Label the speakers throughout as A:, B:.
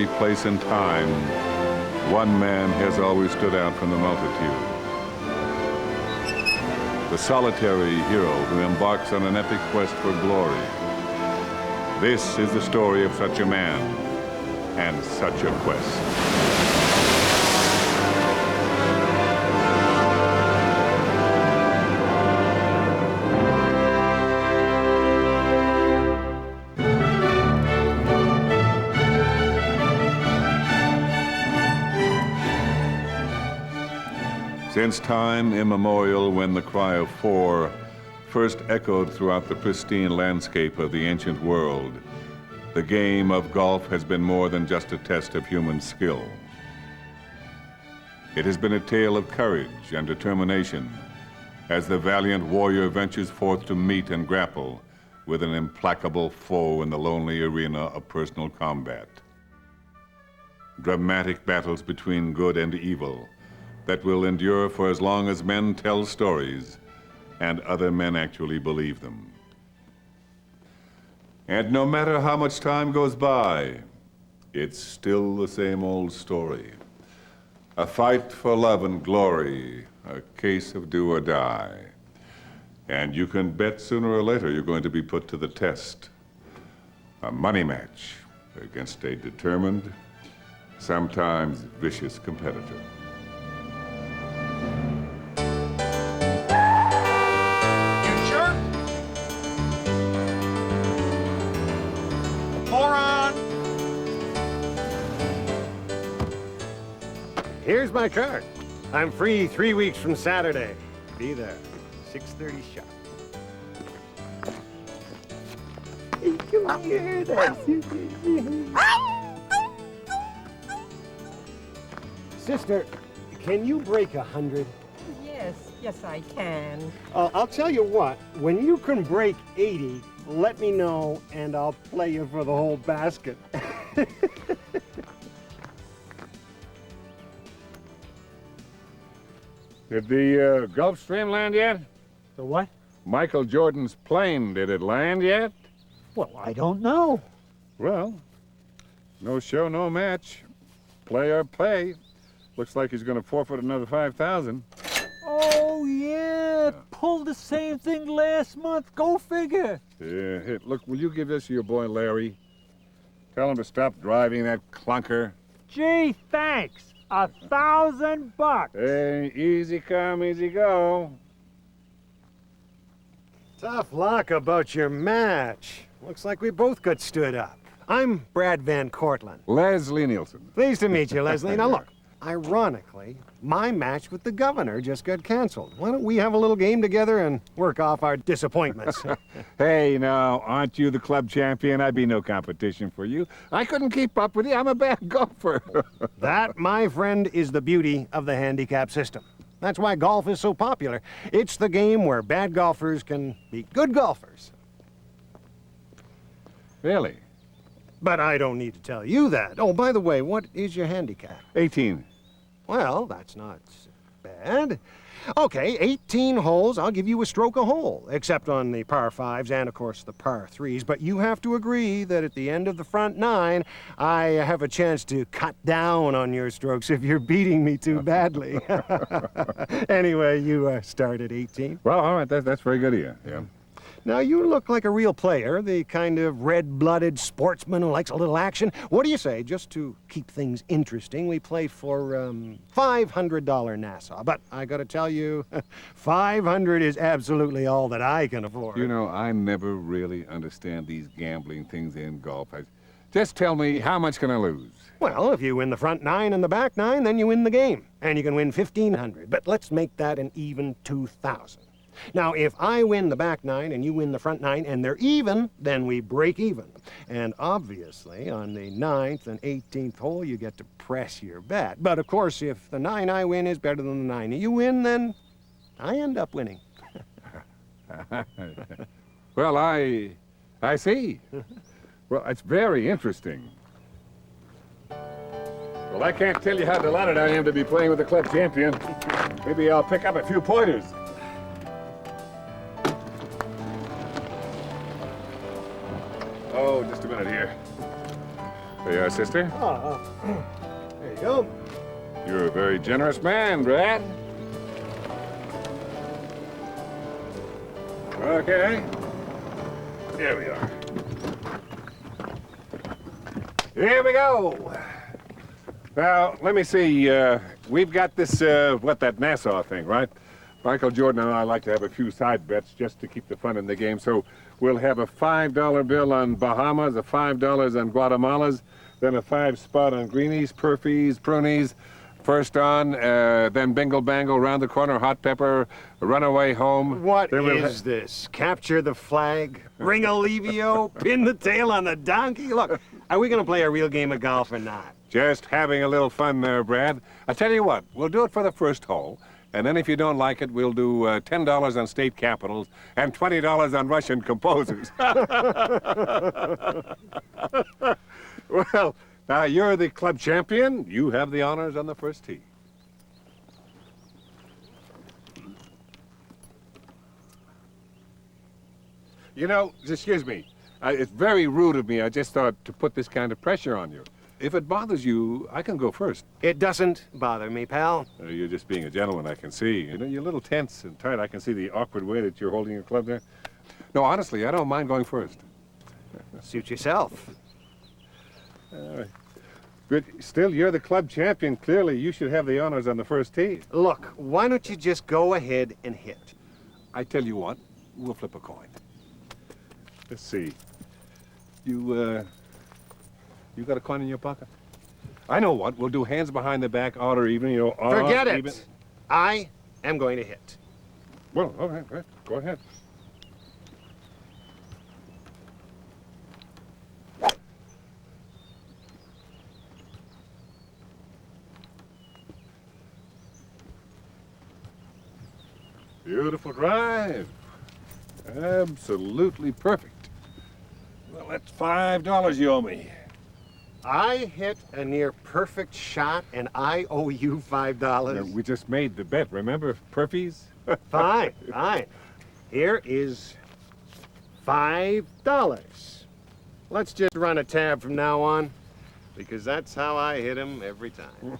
A: every place and time, one man has always stood out from the multitude. The solitary hero who embarks on an epic quest for glory. This is the story of such a man and such a quest. Since time immemorial, when the cry of four first echoed throughout the pristine landscape of the ancient world, the game of golf has been more than just a test of human skill. It has been a tale of courage and determination as the valiant warrior ventures forth to meet and grapple with an implacable foe in the lonely arena of personal combat. Dramatic battles between good and evil that will endure for as long as men tell stories and other men actually believe them. And no matter how much time goes by, it's still the same old story. A fight for love and glory, a case of do or die. And you can bet sooner or later you're going to be put to the test. A money match against a determined, sometimes vicious competitor.
B: Here's my card. I'm free 3 weeks from Saturday. Be there, 6:30 sharp. Hey, come here, Sister, can you break 100?
C: Yes, I can.
B: I'll tell you what, when you can break 80, let me know and I'll play you for the whole basket.
D: Did the Gulf Stream land yet?
E: The what?
D: Michael Jordan's plane, did it land yet?
E: Well, I don't know.
D: Well, no show, no match. Play or pay. Looks like he's going to forfeit another $5,000.
E: Oh, yeah. Pulled the same thing last month. Go figure.
D: Yeah, hey, look, will you give this to your boy Larry? Tell him to stop driving that clunker.
E: Gee, thanks. $1,000.
D: Hey, easy come, easy go.
B: Tough luck about your match. Looks like we both got stood up. I'm Brad Van Cortlandt.
D: Leslie Nielsen.
B: Pleased to meet you, Leslie. Now look, ironically, my match with the governor just got canceled. Why don't we have a little game together and work off our disappointments?
D: Hey, now, aren't you the club champion? I'd be no competition for you. I couldn't keep up with you. I'm a bad golfer.
B: That, my friend, is the beauty of the handicap system. That's why golf is so popular. It's the game where bad golfers can beat good golfers.
D: Really?
B: But I don't need to tell you that. Oh, by the way, what is your handicap?
D: 18.
B: Well, that's not bad. Okay, 18 holes, I'll give you a stroke a hole, except on the par 5s and, of course, the par 3s. But you have to agree that at the end of the front 9, I have a chance to cut down on your strokes if you're beating me too badly. Anyway, you start at 18.
D: Well, all right, that's very good of you. Yeah.
B: Now, you look like a real player, the kind of red-blooded sportsman who likes a little action. What do you say, just to keep things interesting, we play for $500 Nassau. But I gotta tell you, $500 is absolutely all that I can afford.
D: You know, I never really understand these gambling things in golf. Just tell me, how much can I lose?
B: Well, if you win the front 9 and the back 9, then you win the game. And you can win $1,500. But let's make that an even $2,000. Now, if I win the back 9 and you win the front 9 and they're even, then we break even. And obviously, on the 9th and 18th hole, you get to press your bet. But of course, if the 9 I win is better than the 9 you win, then I end up winning.
D: Well, I see. Well, it's very interesting. Well, I can't tell you how delighted I am to be playing with the club champion. Maybe I'll pick up a few pointers. Oh, just a minute here. There you are, sister.
B: There you go.
D: You're a very generous man, Brad. Okay. Here we are. Here we go. Now, let me see. We've got this, that Nassau thing, right? Michael Jordan and I like to have a few side bets just to keep the fun in the game. So we'll have a $5 bill on Bahamas, a $5 on Guatemalas, then a 5-spot on greenies, perfies, prunies. First on, then bingle bangle, round the corner, hot pepper, runaway home.
B: What
D: Then we'll
B: is this? Capture the flag? Ring Olivio? Pin the tail on the donkey? Look, are we going to play a real game of golf or not?
A: Just having a little fun there, Brad. I tell you what, we'll do it for the first hole, and then if you don't like it, we'll do $10 on state capitals and $20 on Russian composers. Well, now you're the club champion. You have the honors on the first tee. You know, excuse me, it's very rude of me. I just thought to put this kind of pressure on you. If it bothers you, I can go first.
B: It doesn't bother me, pal.
A: You're just being a gentleman, I can see. You know, you're a little tense and tight. I can see the awkward way that you're holding your club there. No, honestly, I don't mind going first.
B: Suit yourself.
A: All right. But still, you're the club champion. Clearly, you should have the honors on the first tee.
B: Look, why don't you just go ahead and hit?
A: I tell you what, we'll flip a coin. Let's see. You got a coin in your pocket? I know what. We'll do hands behind the back, odd or even, you know, odd,
B: Forget it.
A: even.
B: I am going to hit.
A: Well, okay, right. Go ahead. Beautiful drive. Absolutely perfect. Well, that's $5 you owe me.
B: I hit a near perfect shot, and I owe you $5.
A: We just made the bet, remember, Perfies?
B: Fine, fine. Here is $5. Let's just run a tab from now on, because that's how I hit him every time.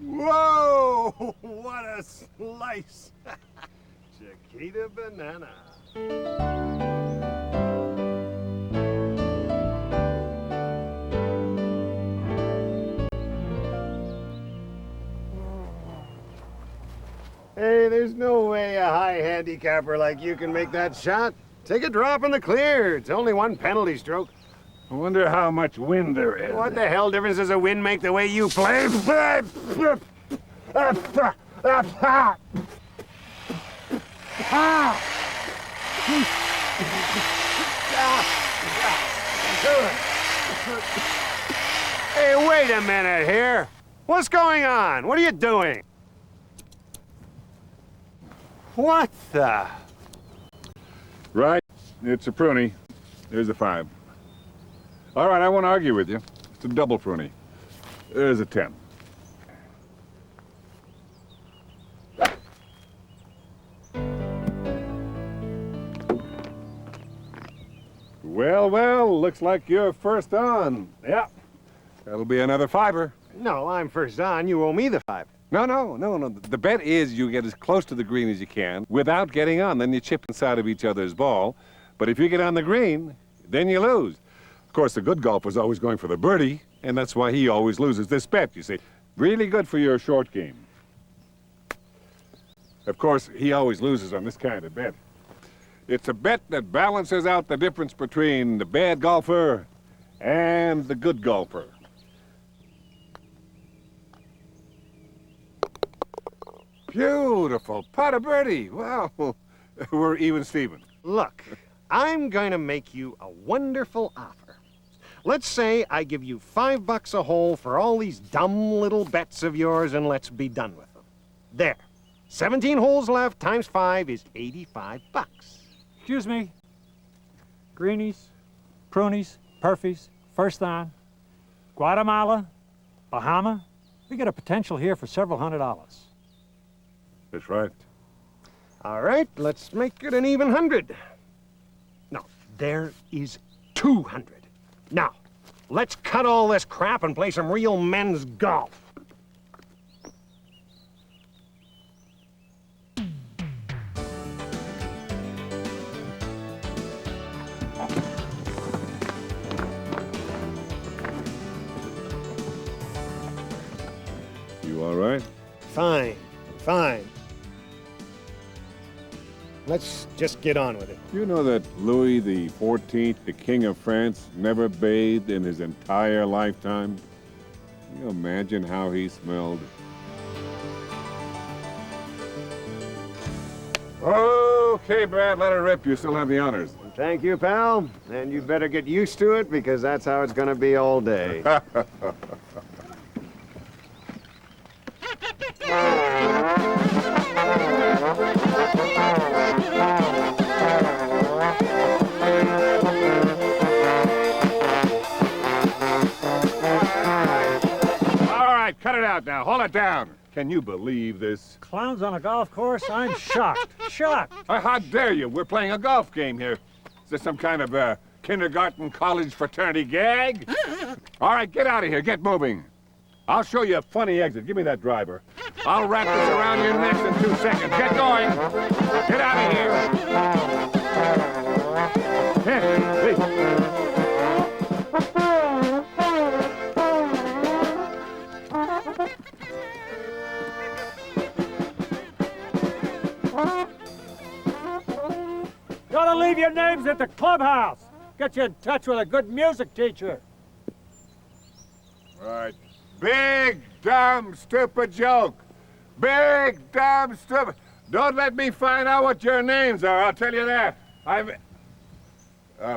B: Whoa! What a slice! Chiquita banana. Hey, there's no way a high handicapper like you can make that shot. Take a drop in the clear. It's only one penalty stroke.
D: I wonder how much wind there is.
B: What the hell difference does a wind make the way you play? Hey, wait a minute here. What's going on? What are you doing? What the?
D: Right? It's a pruny. There's a 5. All right, I won't argue with you. It's a double pruny. There's a 10. Well, well, looks like you're first on. Yeah.
A: That'll be another $5.
B: No, I'm first on. You owe me the 5.
A: No. The bet is you get as close to the green as you can without getting on. Then you chip inside of each other's ball. But if you get on the green, then you lose. Of course, the good golfer's always going for the birdie, and that's why he always loses this bet, you see.
D: Really good for your short game.
A: Of course, he always loses on this kind of bet. It's a bet that balances out the difference between the bad golfer and the good golfer. Beautiful. Pot of birdie. Wow. We're even Steven.
B: Look, I'm going to make you a wonderful offer. Let's say I give you $5 a hole for all these dumb little bets of yours, and let's be done with them. There. 17 holes left times 5 is $85.
E: Excuse me. Greenies, prunies, perfies, first on, Guatemala, Bahama? We got a potential here for several $100s.
D: That's right.
B: All right, let's make it an even 100. No, there is 200. Now, let's cut all this crap and play some real men's golf.
D: You all right?
B: Fine, fine. Let's just get on with it.
D: You know that Louis the 14th, the King of France, never bathed in his entire lifetime? Can you imagine how he smelled? Okay, Brad, let her rip. You still have the honors.
B: Thank you, pal. And you better get used to it because that's how it's gonna be all day.
D: All right, cut it out now. Hold it down. Can you believe this?
E: Clowns on a golf course? I'm shocked. Shocked.
D: How dare you? We're playing a golf game here. Is this some kind of kindergarten college fraternity gag? All right, get out of here. Get moving. I'll show you a funny exit. Give me that driver. I'll wrap this around your neck in 2 seconds. Get going. Get out of here. Hey, please.
E: Gotta leave your names at the clubhouse. Get you in touch with a good music teacher.
D: Right. Big, dumb, stupid joke. Big, dumb, stupid. Don't let me find out what your names are, I'll tell you that.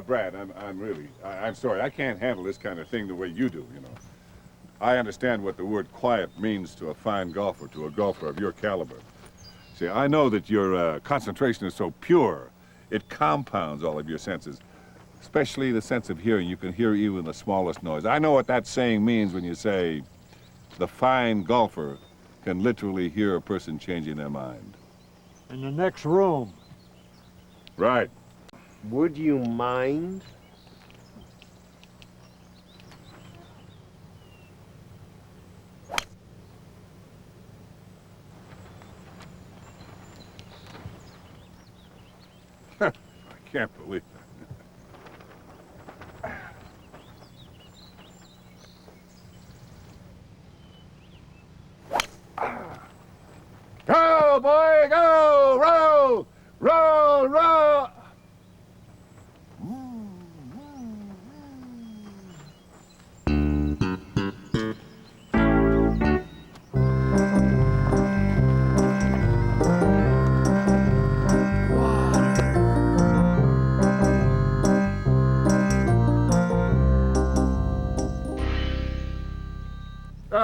D: Brad, I'm sorry. I can't handle this kind of thing the way you do, you know. I understand what the word quiet means to a fine golfer, to a golfer of your caliber. See, I know that your concentration is so pure, it compounds all of your senses, especially the sense of hearing. You can hear even the smallest noise. I know what that saying means when you say, the fine golfer can literally hear a person changing their mind.
E: In the next room.
D: Right.
B: Would you mind?
D: I can't believe that. Go, boy, go! Roll! Roll, roll!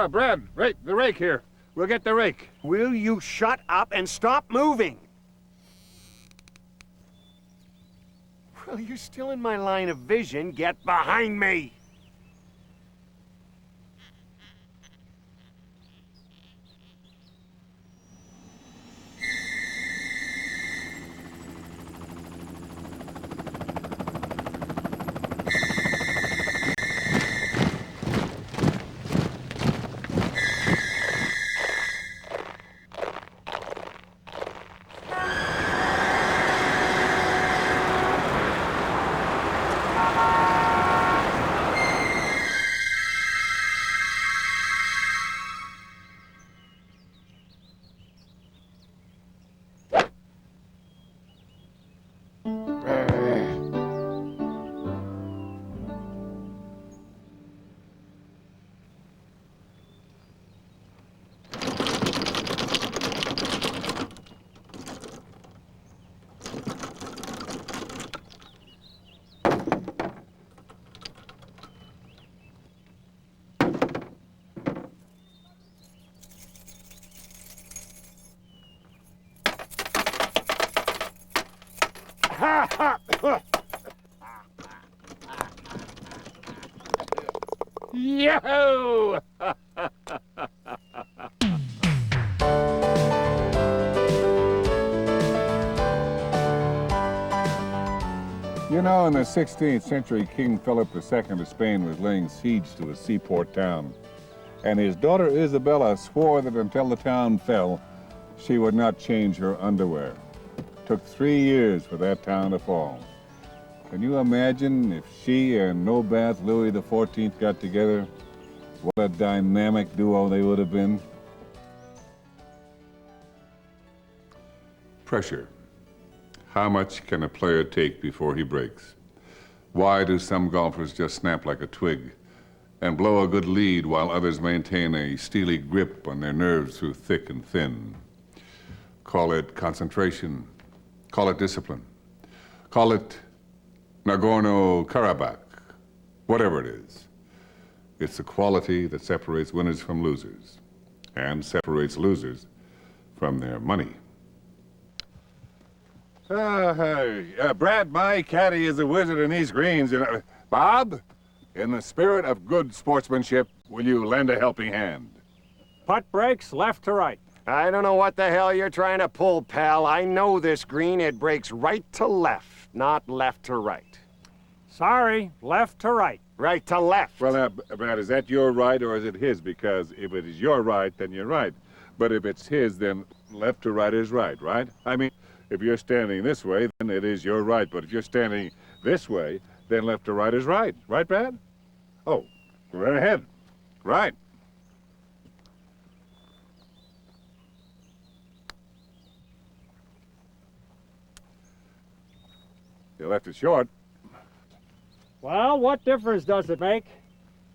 D: Brad, the rake here. We'll get the rake.
B: Will you shut up and stop moving? Well, you're still in my line of vision. Get behind me! Yo!
A: You know, in the 16th century, King Philip II of Spain was laying siege to a seaport town. And his daughter Isabella swore that until the town fell, she would not change her underwear. It took 3 years for that town to fall. Can you imagine if she and no-bath Louis XIV got together? What a dynamic duo they would have been. Pressure. How much can a player take before he breaks? Why do some golfers just snap like a twig and blow a good lead while others maintain a steely grip on their nerves through thick and thin? Call it concentration. Call it discipline. Call it Nagorno-Karabakh. Whatever it is. It's the quality that separates winners from losers and separates losers from their money.
D: Brad, my caddy is a wizard in these greens. Bob, in the spirit of good sportsmanship, will you lend a helping hand?
E: Putt breaks left to right.
B: I don't know what the hell you're trying to pull, pal. I know this green. It breaks right to left, not left to right.
E: Sorry, left to right.
B: Right to left.
D: Well, Brad, is that your right or is it his? Because if it is your right, then you're right. But if it's his, then left to right is right, right? I mean, if you're standing this way, then it is your right. But if you're standing this way, then left to right is right. Right, Brad? Oh, right ahead. Right. You left it short.
E: Well, what difference does it make?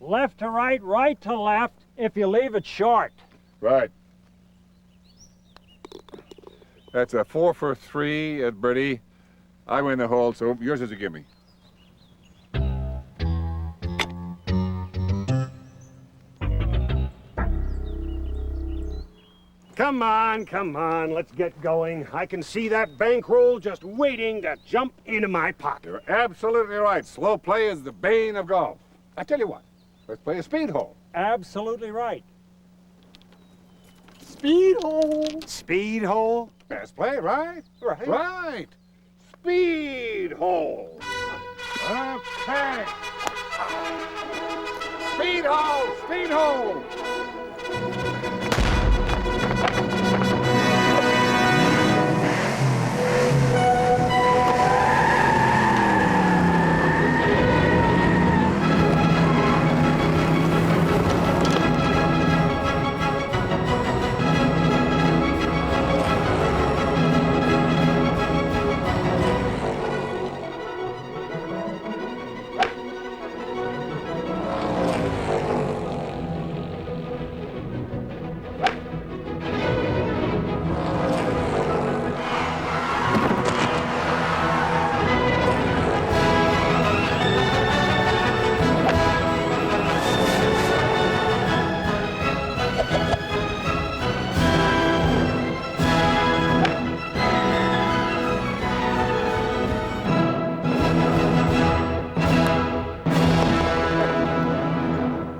E: Left to right, right to left, if you leave it short.
D: Right. That's a 4 for 3 at birdie. I win the hole, so yours is a gimme.
B: Come on, let's get going. I can see that bankroll just waiting to jump into my pocket.
D: You're absolutely right. Slow play is the bane of golf. I tell you what, let's play a speed hole.
E: Absolutely right.
B: Speed hole. Speed hole?
D: Fast play, right?
B: Right.
D: Right. Speed hole. Okay. Speed hole, speed hole.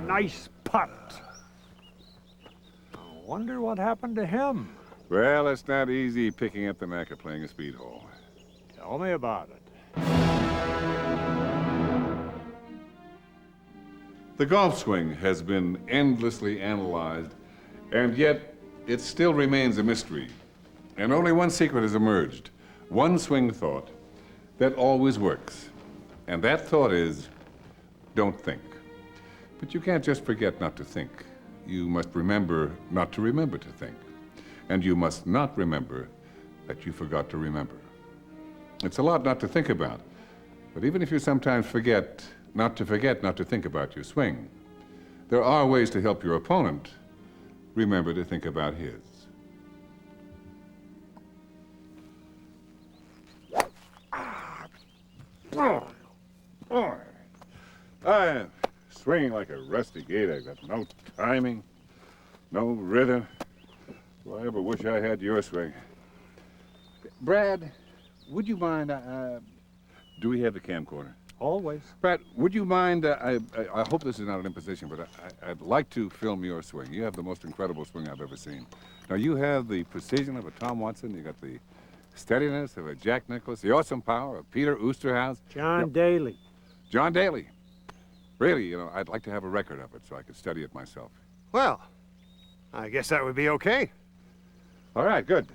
E: Nice putt. I wonder what happened to him.
D: Well, it's not easy picking up the knack of playing a speed hole.
E: Tell me about it.
A: The golf swing has been endlessly analyzed, and yet it still remains a mystery. And only one secret has emerged, one swing thought that always works. And that thought is, don't think. But you can't just forget not to think. You must remember not to remember to think. And you must not remember that you forgot to remember. It's a lot not to think about. But even if you sometimes forget not to think about your swing, there are ways to help your opponent remember to think about his.
D: I am swinging like a rusty gate. I got no timing, no rhythm. Well, I ever wish I had your swing. Brad, would you mind, do we have the camcorder?
E: Always.
D: Brad, would you mind, I hope this is not an imposition, but I'd like to film your swing. You have the most incredible swing I've ever seen. Now, you have the precision of a Tom Watson. You got the steadiness of a Jack Nicklaus, the awesome power of Peter Oosterhuis.
E: John Daly.
D: John Daly. Really, you know, I'd like to have a record of it so I could study it myself.
B: Well, I guess that would be okay.
D: All right, good.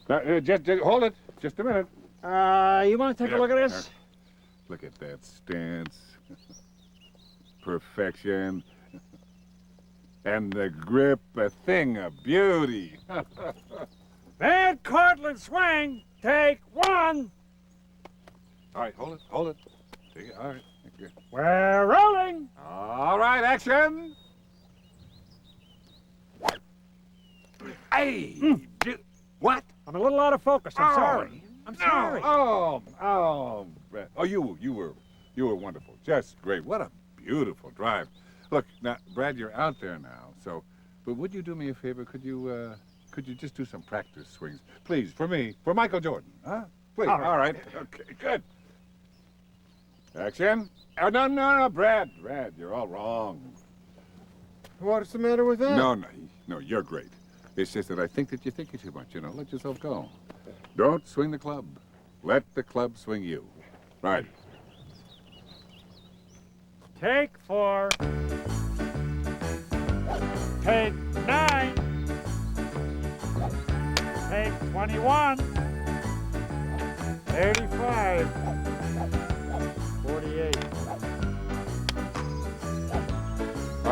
D: Now, just hold it. Just a minute.
E: You want to take a look at this?
D: Look at that stance. Perfection. And the grip, a thing of beauty.
E: Bad Cortland swing. Take one.
D: All right, hold it. Take it. All right. Thank you.
E: We're rolling.
D: All right, action. Hey, what?
E: I'm a little out of focus. I'm sorry. I'm sorry.
D: You were wonderful. Just great. What a beautiful drive. Look, now, Brad, you're out there now, so, but would you do me a favor? Could you just do some practice swings? Please, for me, for Michael Jordan, huh? Please. All right. Okay, good. Action. Oh, no, Brad, you're all wrong.
B: What's the matter with that?
D: No, you're great. It's just that I think that you're thinking too much, you know. Let yourself go. Don't swing the club. Let the club swing you. Right.
E: Take 4. Take 9. Take 21. 35. 48.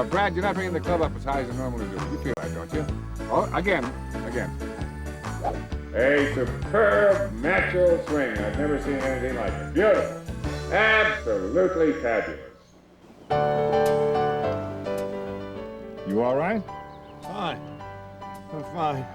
D: Brad, you're not bringing the club up as high as you normally do. You feel that, don't you? Oh, again. A superb natural swing. I've never seen anything like it. Beautiful. Absolutely fabulous. You all right?
B: Fine. I'm fine.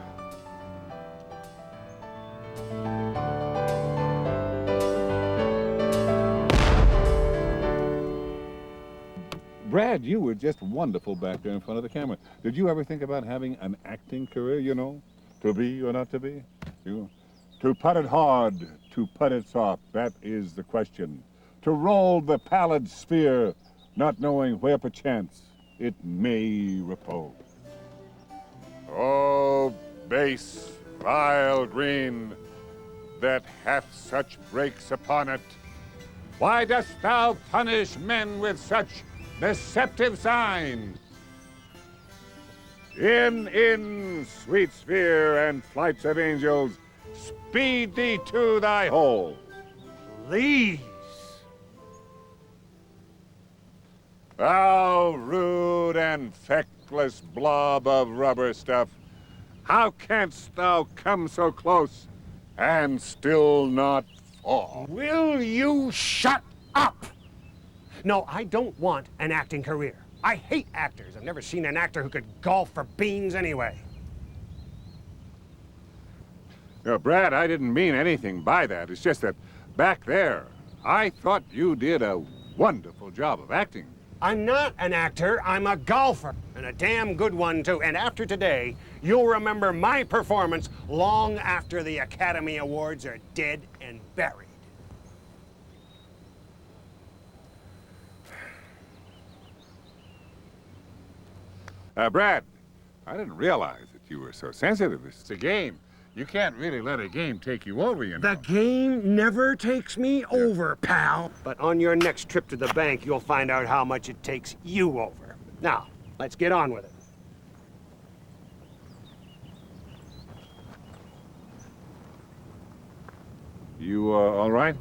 D: Brad, you were just wonderful back there in front of the camera. Did you ever think about having an acting career, you know? To be or not to be? To putt it hard, to putt it soft, that is the question. To roll the pallid sphere, not knowing where perchance it may repose. Oh, base, vile green, that hath such breaks upon it, why dost thou punish men with such deceptive signs? In, sweet sphere and flights of angels, speed thee to thy hole.
B: Please.
D: Thou rude and feckless blob of rubber stuff, how canst thou come so close and still not fall?
B: Will you shut up? No, I don't want an acting career. I hate actors. I've never seen an actor who could golf for beans anyway.
D: Brad, I didn't mean anything by that. It's just that back there, I thought you did a wonderful job of acting.
B: I'm not an actor, I'm a golfer, and a damn good one too. And after today, you'll remember my performance long after the Academy Awards are dead and buried.
D: Brad, I didn't realize that you were so sensitive. It's a game. You can't really let a game take you over, you know.
B: The game never takes me over, pal. But on your next trip to the bank, you'll find out how much it takes you over. Now, let's get on with it.
D: You, all right?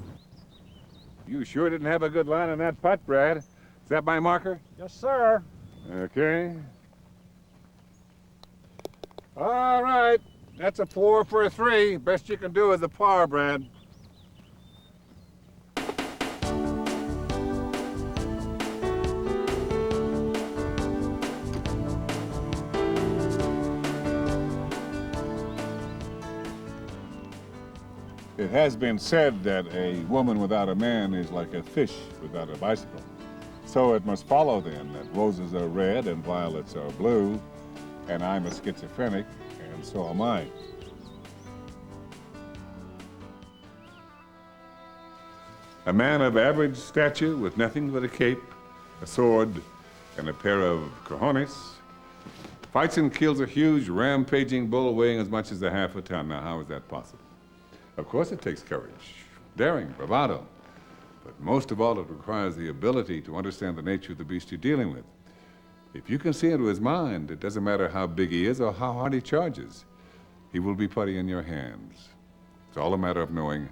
D: You sure didn't have a good line on that putt, Brad. Is that my marker?
E: Yes, sir.
D: Okay. All right. That's a 4 for a 3. Best you can do is a par, Brad. It has been said that a woman without a man is like a fish without a bicycle. So it must follow then that roses are red and violets are blue, and I'm a schizophrenic, and so am I. A man of average stature with nothing but a cape, a sword, and a pair of cojones fights and kills a huge rampaging bull weighing as much as a half a ton. Now, how is that possible?
A: Of course it takes courage, daring, bravado. But most of all, it requires the ability to understand the nature of the beast you're dealing with. If you can see into his mind, it doesn't matter how big he is or how hard he charges. He will be putty in your hands. It's all a matter of knowing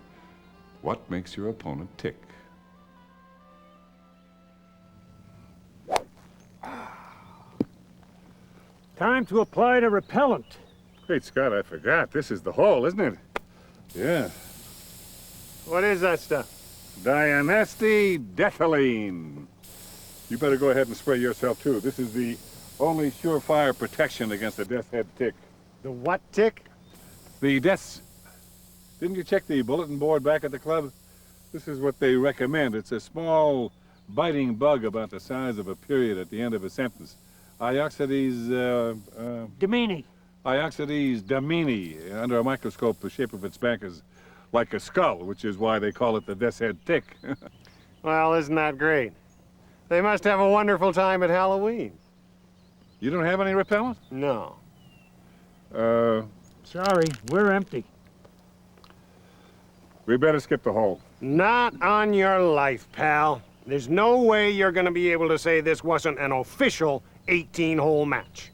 A: what makes your opponent tick.
E: Time to apply the repellent.
D: Great Scott, I forgot. This is the hole, isn't it? Yeah.
B: What is that stuff?
D: Diamethylethylene. You better go ahead and spray yourself, too. This is the only surefire protection against the death's head tick.
B: The what tick?
D: The death's... Didn't you check the bulletin board back at the club? This is what they recommend. It's a small, biting bug about the size of a period at the end of a sentence.
E: Domini.
D: Ioxides damini. Under a microscope, the shape of its back is like a skull, which is why they call it the death's head tick.
B: Well, isn't that great? They must have a wonderful time at Halloween.
D: You don't have any repellent?
B: No.
E: Sorry, we're empty.
D: We better skip the hole.
B: Not on your life, pal. There's no way you're gonna be able to say this wasn't an official 18-hole match.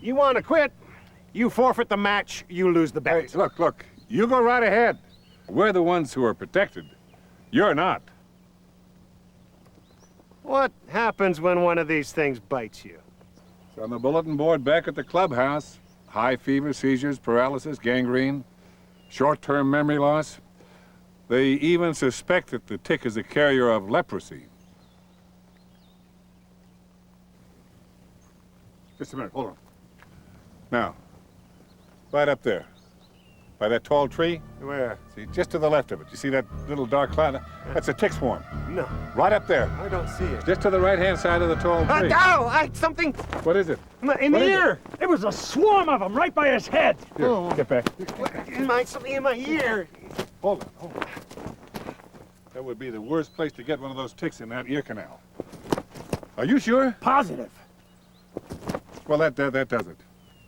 B: You want to quit? You forfeit the match, you lose the bet.
D: Hey, look, you go right ahead. We're the ones who are protected. You're not.
B: What happens when one of these things bites you?
D: It's on the bulletin board back at the clubhouse. High fever, seizures, paralysis, gangrene, short-term memory loss. They even suspect that the tick is a carrier of leprosy. Just a minute, hold on. Now, right up there, by that tall tree.
B: Where?
D: See, just to the left of it. You see that little dark cloud? That's a tick swarm.
B: No,
D: Right up there.
B: I don't see it.
D: Just to the right-hand side of the tall tree.
B: Something
D: What is it?
B: in the
D: What is
B: ear.
E: It was a swarm of them right by his head.
D: Here,
B: Oh.
D: get back.
B: Something in my ear.
D: Hold it. That would be the worst place to get one of those ticks in that ear canal. Are you sure?
E: Positive.
D: Well, that does it.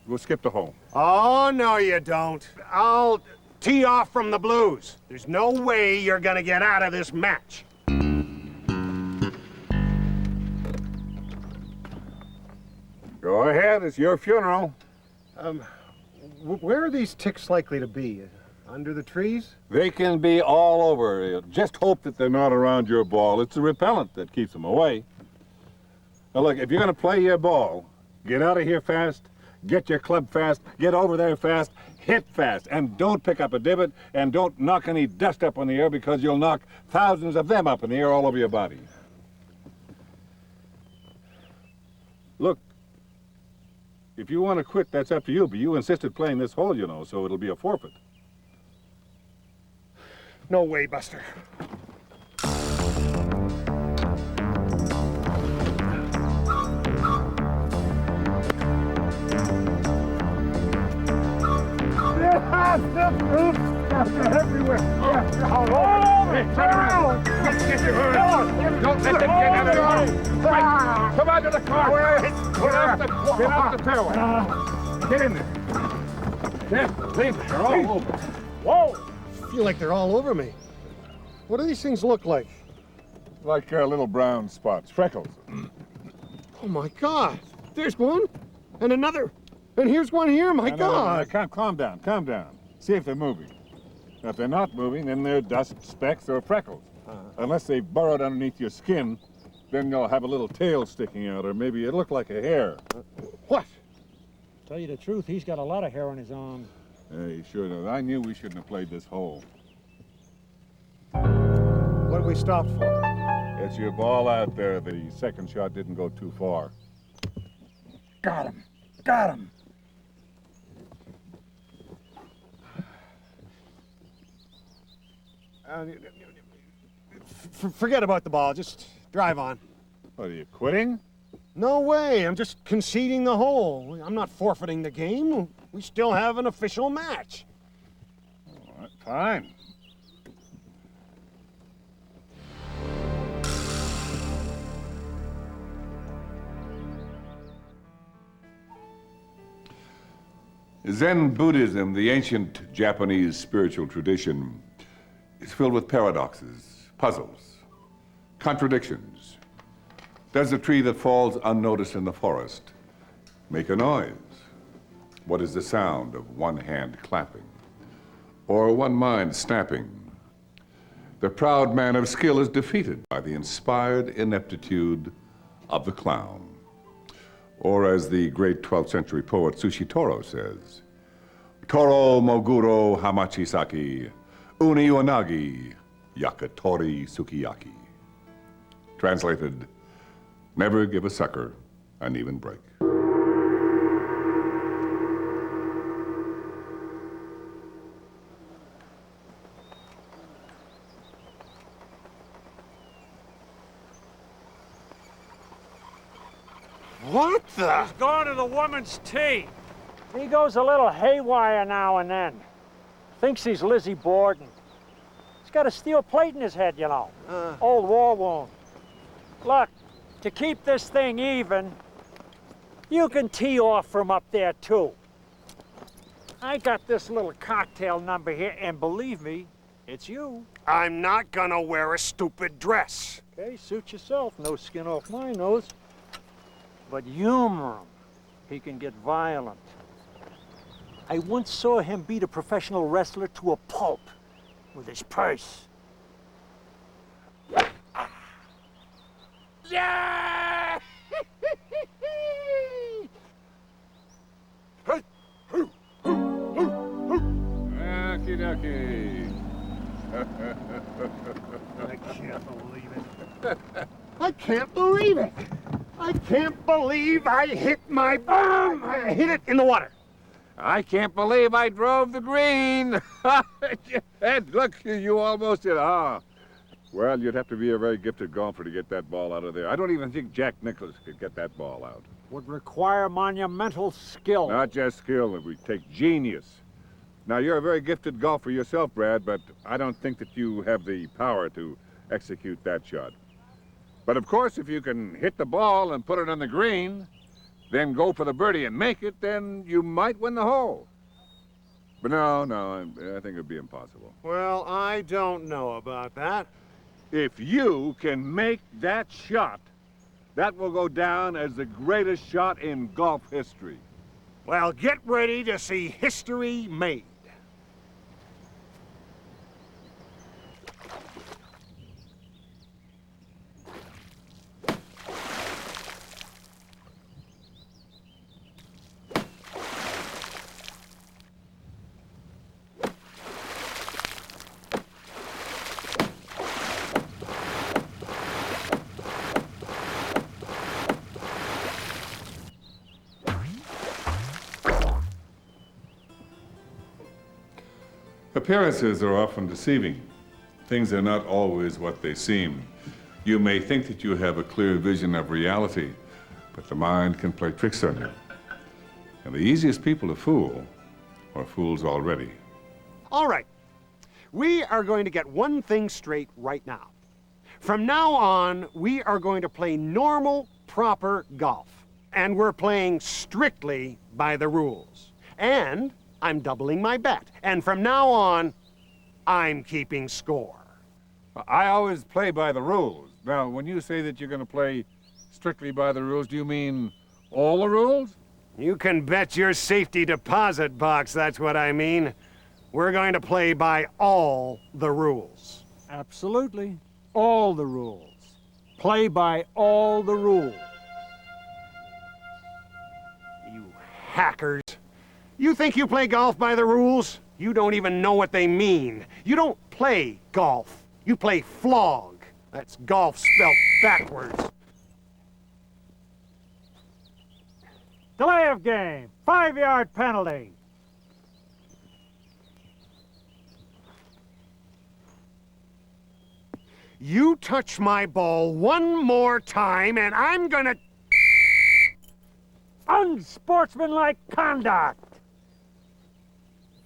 D: We'll skip the hole.
B: Oh, no, you don't. I'll tee off from the blues. There's no way you're gonna get out of this match.
D: Go ahead. It's your funeral.
B: Where are these ticks likely to be? Under the trees?
D: They can be all over. Just hope that they're not around your ball. It's the repellent that keeps them away. Now, look, if you're going to play your ball, get out of here fast, get your club fast, get over there fast, hit fast, and don't pick up a divot, and don't knock any dust up in the air because you'll knock thousands of them up in the air all over your body. Look, if you want to quit, that's up to you, but you insisted playing this hole, you know, so it'll be a forfeit.
B: No way, Buster.
D: Everywhere. All over. Turn around. Get your hood. Don't let them get out of the car. Come out to the car. Get off the fairway. Get in there. Yes, please. They're all over.
E: Whoa!
B: I feel like they're all over me. What do these things look like?
D: Like little brown spots, freckles.
B: Oh, my God. There's one. And another. And here's one here. My God.
D: Calm down. Calm down. See if they're moving. Now, if they're not moving, then they're dust, specks, or freckles. Unless they've burrowed underneath your skin, then you'll have a little tail sticking out, or maybe it'll look like a hair.
B: What?
E: Tell you the truth, he's got a lot of hair on his arm.
D: Yeah, he sure does. I knew we shouldn't have played this hole.
B: What did we stop for?
D: It's your ball out there. The second shot didn't go too far.
E: Got him. Got him.
B: Forget about the ball. Just drive on.
D: What, are you quitting?
B: No way. I'm just conceding the hole. I'm not forfeiting the game. We still have an official match.
D: All right, fine.
A: Zen Buddhism, the ancient Japanese spiritual tradition, is filled with paradoxes, puzzles, contradictions. Does a tree that falls unnoticed in the forest make a noise? What is the sound of one hand clapping or one mind snapping? The proud man of skill is defeated by the inspired ineptitude of the clown. Or as the great 12th century poet Sushitoro says, Toro moguro hamachisaki, uni unagi, yakatori sukiyaki. Translated, never give a sucker an even break.
B: What the?
E: He's gone to the woman's tea. He goes a little haywire now and then. Thinks he's Lizzie Borden. He's got a steel plate in his head, you know. Old war wound. Look, to keep this thing even, you can tee off from up there, too. I got this little cocktail number here, and believe me, it's you.
B: I'm not gonna wear a stupid dress.
E: Okay, suit yourself. No skin off my nose. But humor him. He can get violent. I once saw him beat a professional wrestler to a pulp with his purse.
D: Yeah! Okie dokie.
B: I can't believe it. I can't believe it. I can't believe I hit my bomb. I hit it in the water.
D: I can't believe I drove the green. Ed, look, you almost did. Well, you'd have to be a very gifted golfer to get that ball out of there. I don't even think Jack Nicklaus could get that ball out.
E: Would require monumental skill.
D: Not just skill, it would take genius. Now, you're a very gifted golfer yourself, Brad, but I don't think that you have the power to execute that shot. But of course, if you can hit the ball and put it on the green, then go for the birdie and make it, then you might win the hole. But no, I think it'd be impossible.
B: Well, I don't know about that.
D: If you can make that shot, that will go down as the greatest shot in golf history.
B: Well, get ready to see history made.
A: Appearances are often deceiving. Things are not always what they seem. You may think that you have a clear vision of reality, but the mind can play tricks on you. And the easiest people to fool are fools already.
B: All right. We are going to get one thing straight right now. From now on, we are going to play normal, proper golf. And we're playing strictly by the rules. And I'm doubling my bet. And from now on, I'm keeping score.
D: I always play by the rules. Now, when you say that you're going to play strictly by the rules, do you mean all the rules?
B: You can bet your safety deposit box that's what I mean. We're going to play by all the rules.
E: Absolutely. All the rules. Play by all the rules.
B: You hackers. You think you play golf by the rules? You don't even know what they mean. You don't play golf. You play flog. That's golf spelled backwards.
E: Delay of game. 5-yard penalty.
B: You touch my ball one more time and I'm gonna...
E: Unsportsmanlike conduct.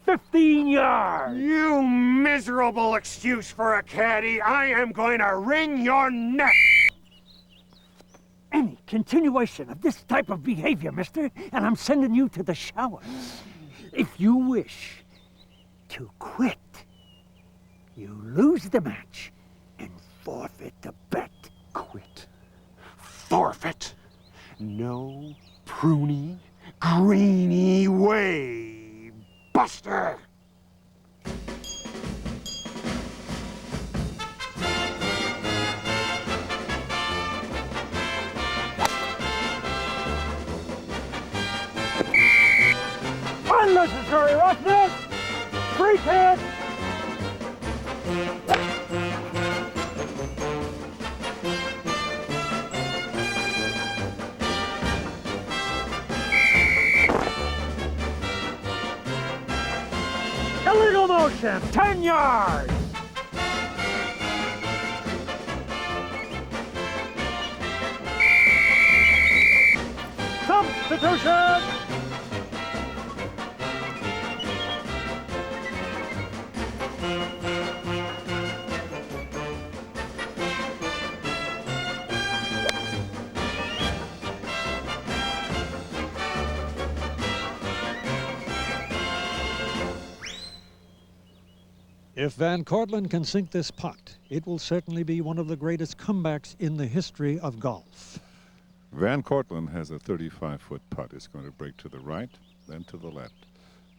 E: 15 yards.
B: You miserable excuse for a caddy. I am going to wring your neck.
E: Any continuation of this type of behavior, mister, and I'm sending you to the showers. If you wish to quit, you lose the match and forfeit the bet.
B: Quit. Forfeit. No pruny, greeny way, Buster!
E: Unnecessary roughness! Free kick! Illegal motion, 10 yards! Substitution!
F: If Van Cortlandt can sink this putt, it will certainly be one of the greatest comebacks in the history of golf.
A: Van Cortlandt has a 35-foot putt. It's going to break to the right, then to the left.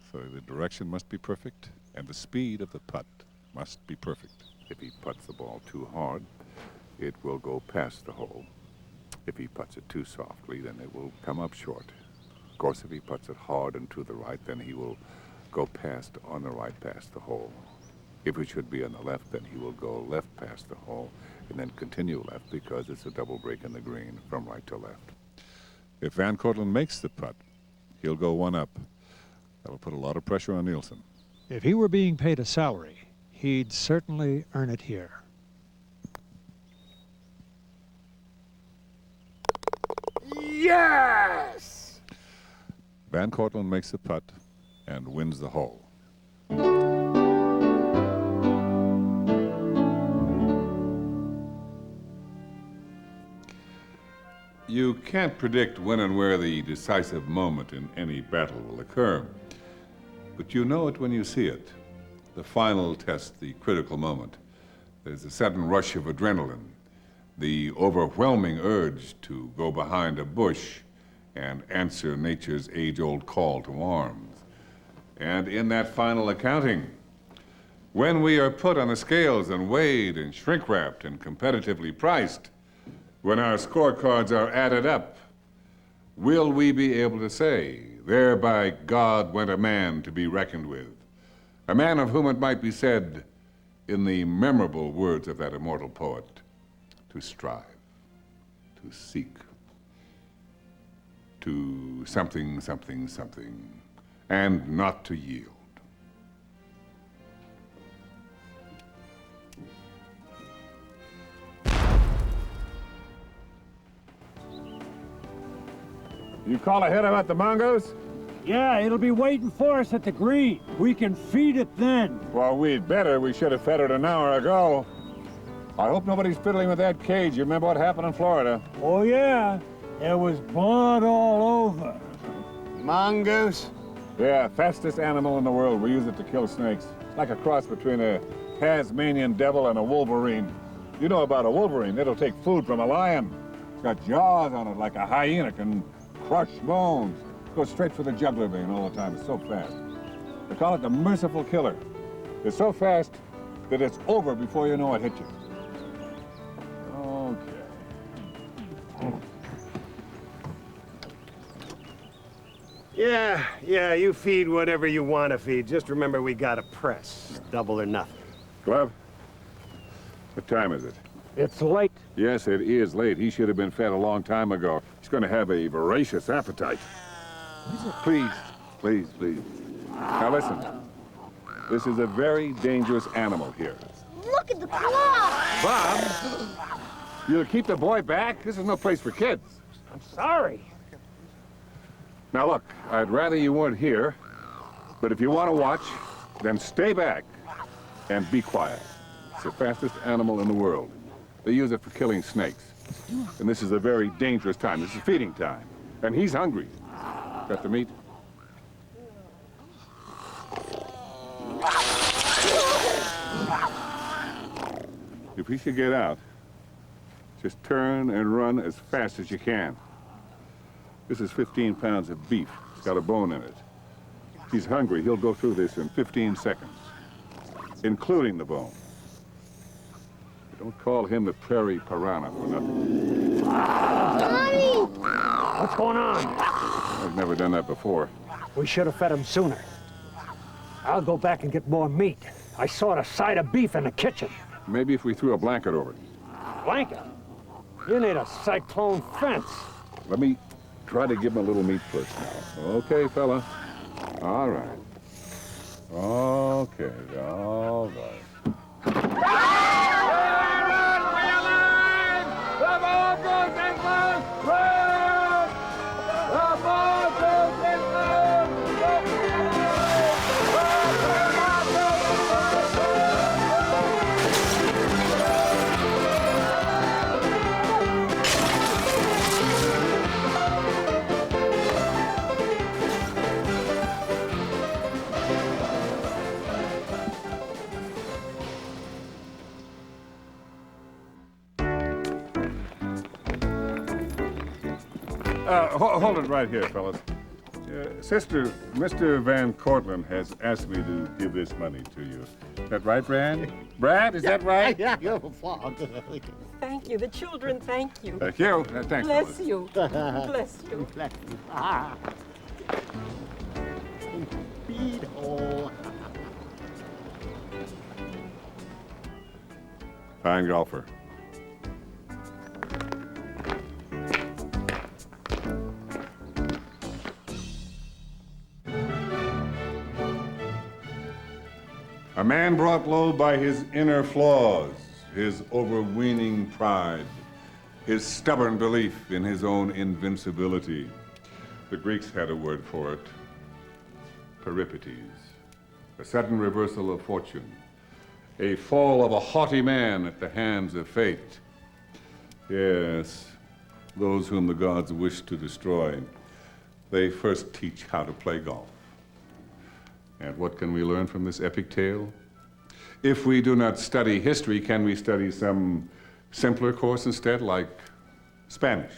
A: So the direction must be perfect, and the speed of the putt must be perfect. If he putts the ball too hard, it will go past the hole. If he putts it too softly, then it will come up short. Of course, if he putts it hard and to the right, then he will go past on the right past the hole. If it should be on the left, then he will go left past the hole and then continue left because it's a double break in the green from right to left. If Van Cortlandt makes the putt, he'll go one up. That'll put a lot of pressure on Nielsen.
F: If he were being paid a salary, he'd certainly earn it here.
B: Yes!
A: Van Cortlandt makes the putt and wins the hole. You can't predict when and where the decisive moment in any battle will occur, but you know it when you see it. The final test, the critical moment. There's a sudden rush of adrenaline, the overwhelming urge to go behind a bush and answer nature's age-old call to arms. And in that final accounting, when we are put on the scales and weighed and shrink-wrapped and competitively priced, when our scorecards are added up, will we be able to say, there by God went a man to be reckoned with, a man of whom it might be said, in the memorable words of that immortal poet, to strive, to seek, to something, something, something, and not to yield.
D: You call ahead about the mongoose?
E: Yeah, it'll be waiting for us at the green. We can feed it then.
D: Well, we'd better. We should have fed it an hour ago. I hope nobody's fiddling with that cage. You remember what happened in Florida?
E: Oh, yeah. There was blood all over.
B: Mongoose?
D: Yeah, fastest animal in the world. We use it to kill snakes. It's like a cross between a Tasmanian devil and a wolverine. You know about a wolverine. It'll take food from a lion. It's got jaws on it like a hyena can crush bones. It goes straight for the jugular vein all the time. It's so fast. They call it the merciful killer. It's so fast that it's over before you know it hit you. Okay.
B: Yeah, you feed whatever you want to feed. Just remember we got a press. Double or nothing.
D: Glove, what time is it?
E: It's late.
D: Yes, it is late. He should have been fed a long time ago. He's going to have a voracious appetite. Please, please, please. Now listen. This is a very dangerous animal here.
G: Look at the claw!
D: Bob, you'll keep the boy back? This is no place for kids.
E: I'm sorry.
D: Now look, I'd rather you weren't here, but if you want to watch, then stay back and be quiet. It's the fastest animal in the world. They use it for killing snakes. And this is a very dangerous time. This is feeding time. And he's hungry. Got the meat? if he should get out, just turn and run as fast as you can. This is 15 pounds of beef. It's got a bone in it. If he's hungry, he'll go through this in 15 seconds, including the bone. Don't call him the prairie piranha for nothing.
G: Mommy!
E: What's going on?
D: I've never done that before.
E: We should have fed him sooner. I'll go back and get more meat. I saw a side of beef in the kitchen.
D: Maybe if we threw a blanket over it.
E: Blanket? You need a cyclone fence.
D: Let me try to give him a little meat first now. Okay, fella. All right. Okay, all right. Hold it right here, fellas. Sister, Mr. Van Cortlandt has asked me to give this money to you. Is that right, Brad? Brad, is that right?
B: Yeah, you're a flog.
C: Thank you. The children, thank you.
D: Thank you. Thanks,
C: Bless
D: fellas.
C: you. Bless you.
B: Ah. Feed hole.
D: Fine golfer. A man brought low by his inner flaws, his overweening pride, his stubborn belief in his own invincibility. The Greeks had a word for it, peripeties, a sudden reversal of fortune, a fall of a haughty man at the hands of fate. Yes, those whom the gods wish to destroy, they first teach how to play golf. And what can we learn from this epic tale? If we do not study history, can we study some simpler course instead, like Spanish,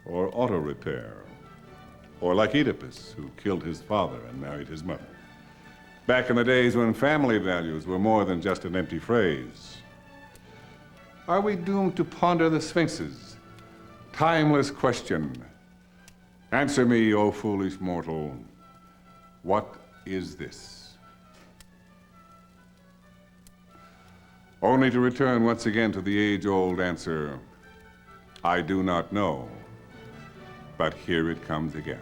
D: or auto repair, or like Oedipus, who killed his father and married his mother? Back in the days when family values were more than just an empty phrase. Are we doomed to ponder the Sphinx's timeless question? Answer me, O foolish mortal, what is this? Only to return once again to the age-old answer, I do not know, but here it comes again.